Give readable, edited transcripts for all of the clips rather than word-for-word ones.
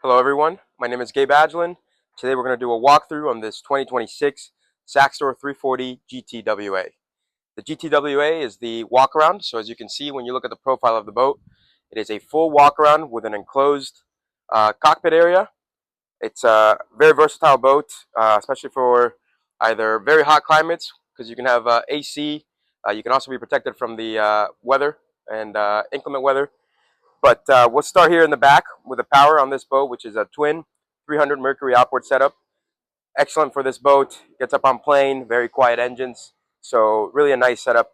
Hello everyone, my name is Gabe Agilin. Today we're going to do a walkthrough on this 2026 SAXDOR 340 GTWA. The GTWA is the walk-around, so as you can see when you look at the profile of the boat, it is a full walk-around with an enclosed cockpit area. It's a very versatile boat, especially for either very hot climates, because you can have AC. You can also be protected from the weather and inclement weather. But we'll start here in the back with the power on this boat, which is a twin 300 Mercury outboard setup. Excellent for this boat. Gets up on plane, very quiet engines. So really a nice setup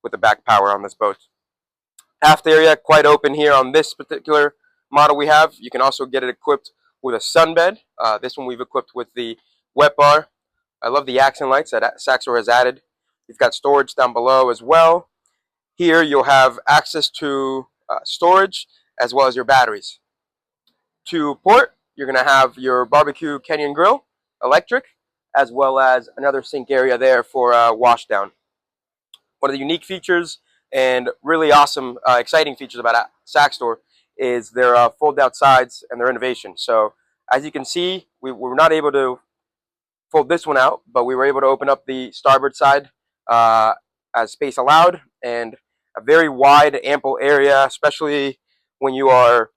with the back power on this boat. Aft area quite open here on this particular model we have. You can also get it equipped with a sunbed. This one we've equipped with the wet bar. I love the accent lights that SAXDOR has added. You've got storage down below as well. Here you'll have access to storage as well as your batteries. To port, you're going to have your barbecue Kenyan grill, electric, as well as another sink area there for wash down. One of the unique features and really awesome, exciting features about SAXDOR is their fold-out sides and their innovation. So as you can see, we were not able to fold this one out, but we were able to open up the starboard side as space allowed, and a very wide, ample area, especially when you are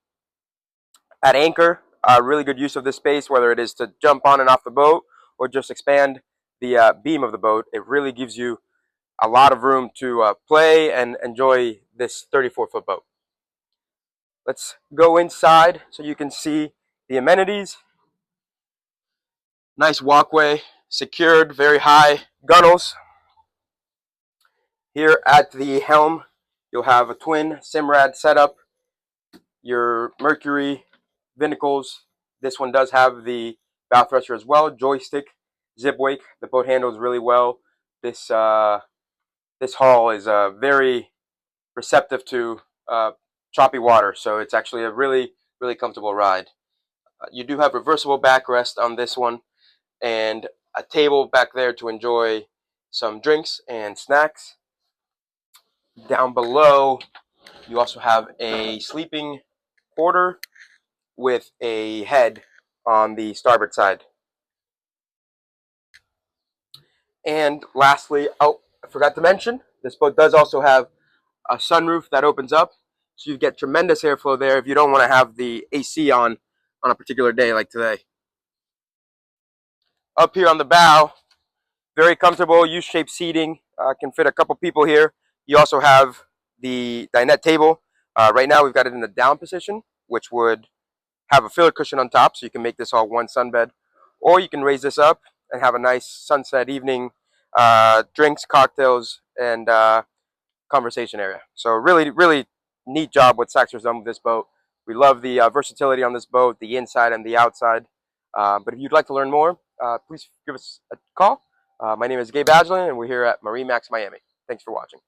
at anchor. Really good use of this space, whether it is to jump on and off the boat or just expand the beam of the boat. It really gives you a lot of room to play and enjoy this 34-foot boat. Let's go inside so you can see the amenities. Nice walkway, secured, very high gunnels. Here at the helm, you'll have a twin Simrad setup, your Mercury vinicles. This one does have the bow thruster as well, joystick, zip wake. The boat handles really well. This hull is very receptive to choppy water, so it's actually a really comfortable ride. You do have reversible backrest on this one, and a table back there to enjoy some drinks and snacks. Down below, you also have a sleeping quarter with a head on the starboard side. And lastly, oh, I forgot to mention, this boat does also have a sunroof that opens up, so you get tremendous airflow there if you don't want to have the AC on a particular day like today. Up here on the bow, very comfortable U-shaped seating, can fit a couple people here. You also have the dinette table. Right now we've got it in the down position, which would have a filler cushion on top, so you can make this all one sunbed, or you can raise this up and have a nice sunset evening, drinks, cocktails, and conversation area. So really neat job what SAXDOR's done with this boat. We love the versatility on this boat, the inside and the outside. But if you'd like to learn more, please give us a call. My name is Gabe Agilin, and we're here at MarineMax Miami. Thanks for watching.